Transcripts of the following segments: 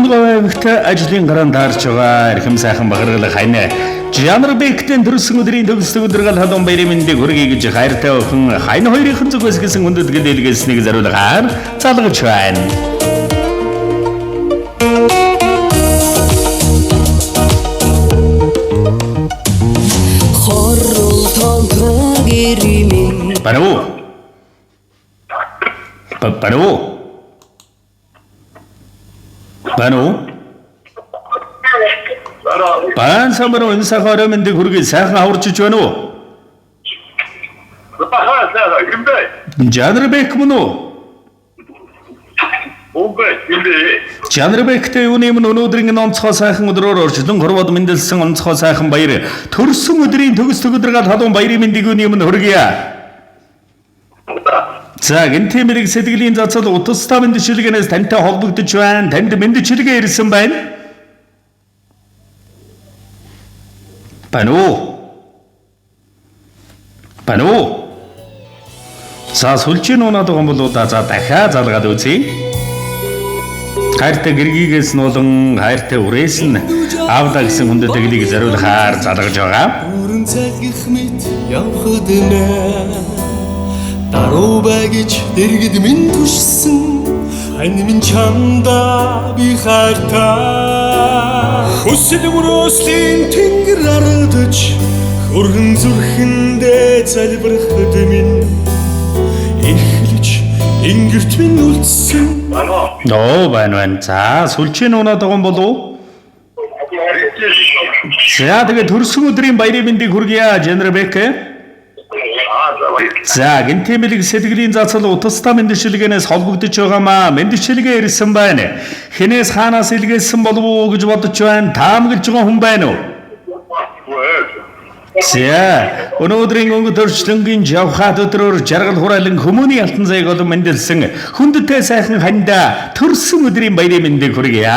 Онголойгт ажлын гараанд таарч байгаа эрхэм сайхан бахархал хайна. Жанрбектэн төрсөн өдрийн төгсдөг өдргөл халуун баярын мэндийг хүргэе гэж хайртай охин хайна хоёрын зүгээс гисэн хүндэт гэлэлгээснийг заруулгаар залгаж байна. Бану Бан самбар өнсахаараа мэндийг хүргэе сайхан аварчиж байна уу? Жанрбек мөн үү? Жанрбектэй юуны өмнө өнөөдрийн онцгой сайхан өдрөөр орчлон хорвоод мэндэлсэн онцгой сайхан баяр төрсөн өдрийн төгсдөг өдргөл халуун баярын мэндийг юуны өмнө хүргэе. За гэнтэмэрийг сэтгэлийн зацал утастай мэндчилгээнээс тантай холбогдож байна. Танд мэндчилгээ ирсэн байна. Бану. За сүлжээ нуунаад байгаа бол за дахиад залгаад үзье. Хайртай гэргийгээс нь болон хайртай үрээс нь аавда гэсэн хүндэт тэглийг зариулахаар залгаж байгаа. Бүрэн цаг их мэт явхад нэ. Даруу байгиж дэргэд минь түшсэн хань минь чамда би хайртай хүсэл мөрөөслийн тэнгэр ардаж хөргөн зүрхэндээ залбирахад минь эхлэж ингэрт минь үлдсэн. Ноо байна. За сүлжээ нуунаад байгаа юм болов? За тэгээ төрсөн өдрийн баярын мэндийг хүргье Жанрбек. За гэнтэмэрийг сэтгэлийн зацал утастай мэндчилгээнээс холбогдож байгаамаа мэндчилгээ ирсэн байна. Хинээс хаанаас илгээсэн болов уу гэж бодож байна. Таамаглаж байгаа хүн байна уу? За өнөөдрийн өнгө төрчлөнгийн жавхаад өдрөөр жаргал хураалан хүмүүний алтан зайг олон мэндэлсэн хүндтэй сайхан ханда төрсөн өдрийн баярын мэндийг хүргье.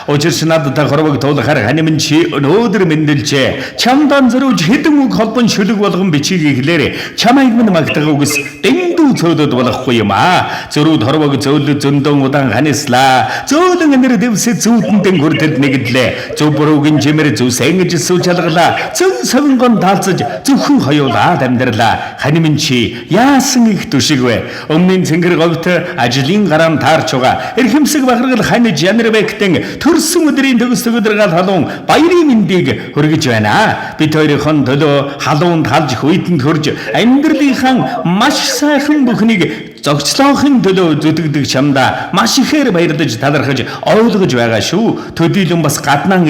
Учирч надад хорвог туулахаар хань минь чи өнөөдөр мэндэлжээ. Чамдан зөрүүж хэдэн үг холбон шүлэг болгон бичиг ихлээрэ. Чамайг минь магтах үгс дэндүү цөөдөд болохгүй юм аа. Зөрүүд хорвог зөөлөд зөндөн удаан ханислаа. Зөөлөн энэр дэвсэ зүүдэн хүрдэд нэгэдлээ. Зөв буруугийн жимэр зүс энгэж сүүл чалгалаа. Зөв совингон таалцаж зөвхөн хоёулаад амьдралаа. Хань минь чи яасан их түшиг вэ? Өмнөний цэнгэр говьт ажлын гараанд таарч байгаа. Эрхэмсэг бахархал хань Жанрбектэн төрсөн өдрийн төгсдөг өдргөл халуун баярын мэндийг хүргэж байна. Бид хоёрын төлөө халуун талж хүйтэн төрж амьдралынхаа маш сайхан бүхнийг зогцлоохын төлөө зүтгэдэг чамда маш ихээр баярлаж талархаж ойлгож байгаа шүү. Төдийлөн бас гаднaan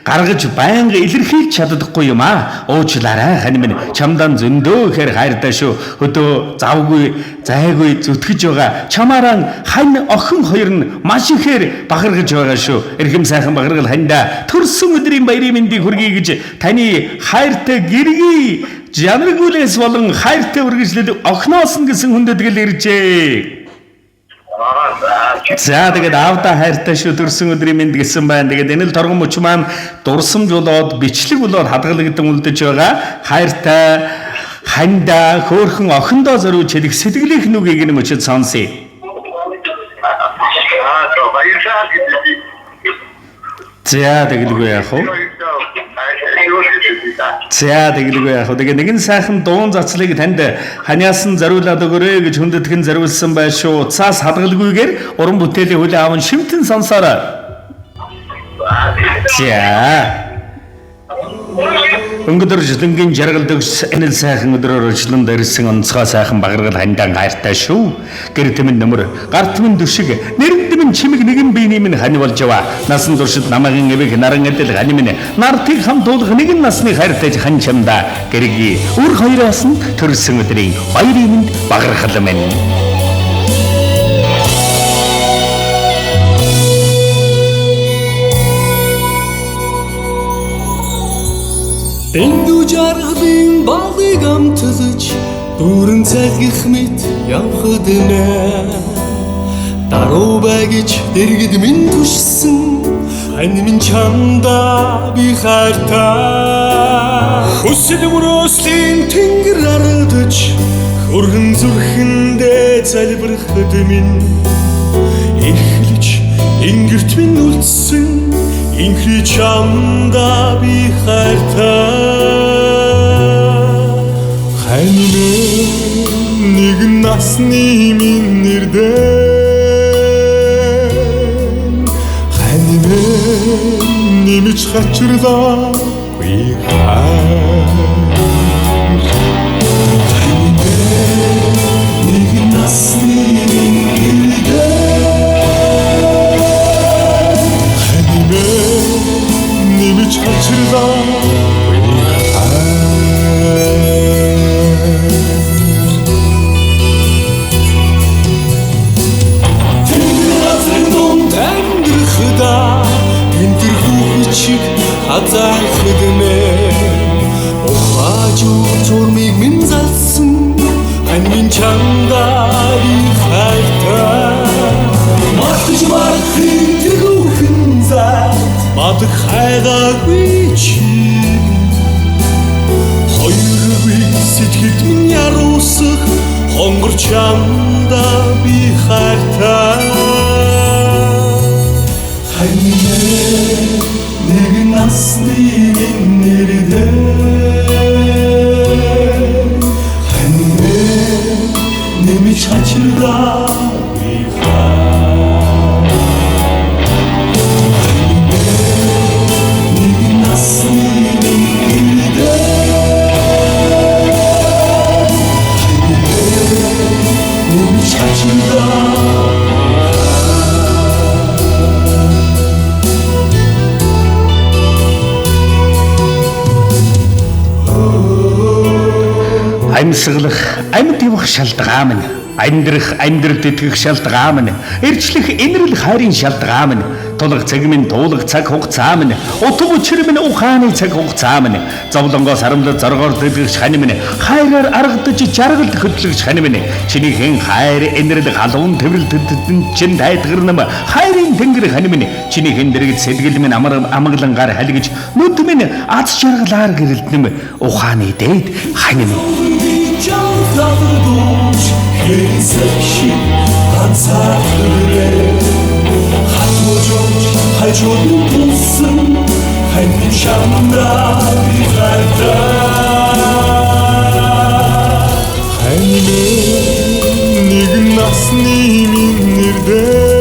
гаргаж байнга илэрхийлж чаддаггүй юм аа. Уучлаарай хань минь чамдан зөндөө ихээр хайртай шүү. Хөдөө завгүй зайгүй зүтгэж байгаа чамаараа хань охин хоёр нь маш ихээр бахархаж байгаа шүү. Эрхэм сайхан бахархал ханда төрсөн өдрийн баярын мэндийг хүргэе гэж таны хайртай гэргий Жанргүлээс болон хайртай үргэлжлэл охноос нь гэсэн хүндэтгэл иржээ. За тэгээд аавда хайртай шүү төрсөн өдрийн мэнд гэсэн байна. Тэгээд энэ л торгон мөч маань дурсамж болоод бичлэг болоод хадгалагдсан үлдэж байгаа. Хайртай ханда хөөхөн охиндоо зориуж хэлэх сэтгэлийнх нүгийг нь мөчөд сонсъё. За тэгэлгүй яах вэ? За тэгэлгүй яах вэ? Тэгээ нэгэн сайхан дуун зацлыг танд ханиасан зариулаад өгөөрэй гэж хүндэтгэн зариулсан байх шүү. Цаас хадгалгүйгээр уран бүтээлийн хүлээ аван шимтэн сонсоорой. За өнгөдөр жилэнгийн жаргал дөгс энэл сайхан өдрөөр өрчлөн дэрсэн онцгой сайхан багаргал хандан хайртай шүү. Гэр тэмэн нөмөр гарт минь дүшиг нэрэнд минь чимэг нэгэн биений минь хань болж яваа. Насан туршид намайгийн эвэг наран адил хань минь нартыг хамтуулах нэгэн насны хайртай хань чамда гэрги үр хоёроос нь төрсөн өдрийн баярын мэнд багаргал минь. Эндүү жаргалын балыг амтлаж дүүрэн цаг их мэт явхад нэ. Даруу байгиж дэргэд минь түшсэн хань минь чамда би хайртай хүсэл мөрөөслийн тэнгэр ардаж хөргөн зүрхэндээ залбирахад минь эхлэж Ингэрт минь үлдсэн чамда би хайртай ханимен нэгэн насны минэрдэн ханимен нэмж хачирлаагүй хайр ханимен нэгэн насны минэрдэн ханимен нэмж хачирлаагүй хайр чиг хазаахдмээ ухаажуу зурмыг минь залсан хань минь чамда би хайртай мартаж марахын тэрүүхэн зай мадах хайгаагүй чи хоёргүй сэтгэлд минь яруусах хонгор чамда би хайртай ханимен нэгэн насны минэрдэн ханимен нэмж хачирлаагүй хайр ханимен нэгэн насны минэрдэн ханимен нэмж хачирлаагүй Амьсгалах, амьд явах шалтгаан минь, амьдрах, амьдралд итгэх шалтгаан минь, эрчлэх, инрэл хайрын шалтгаан минь, тулах цаг минь, туулах цаг хугацаа минь, утга учир минь, ухааны цаг хугацаа минь, зовлонгоос харамлаж зоргоор дэлгэж хань минь, хайраар аргадаж жаргалд хөдлөж хань минь, чинийхэн хайр, инрэл халуун төвлөлтөд чин тайтгарнам, хайрын тэнгэр хань минь, чинийхэн дэргэд сэтгэл минь амаглангаар халигж, нүд минь аз жаргалаар гэрэлтнэм, ухааны дээд хань минь. Çalдırmış Hezekşi Kansaklere Hatmocoç Hacolu bulsun Hanım şamda bir karda Hanime Negin nasni minirden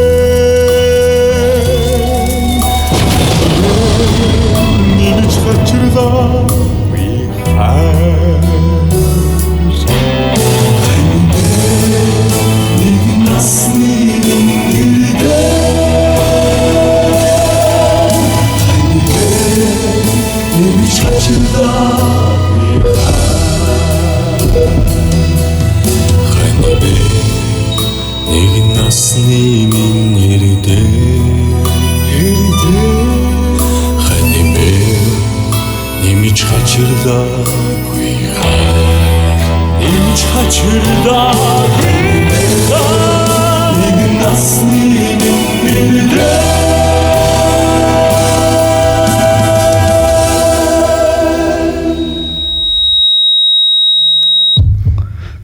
Nemiç kaçırda bir hayr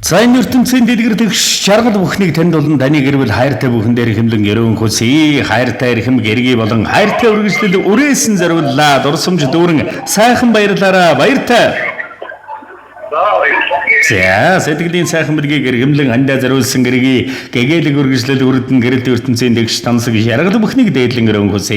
Сайн ертөнцийн дэлгэрдэгч жаргал бүхнийг танд болон таны гэрвэл хайртай бүхэн дээр хэмлэн ерөөн хүсье. Хайртай эрхэм гэргий болон хайртай үргэлжлэл үрээсэн зориуллаа. Дурсамж дүүрэн сайхан баярлаарай. Баяртай. За, сэтгэлийн сайхан мэргийг хэмлэн хандаа зориулсан гэргий гэгээлэг үргэлжлэл үрдэн гэрэлт ертөнцийн дэгч тансаг жаргал бүхнийг дээдлэн ерөөн хүсье.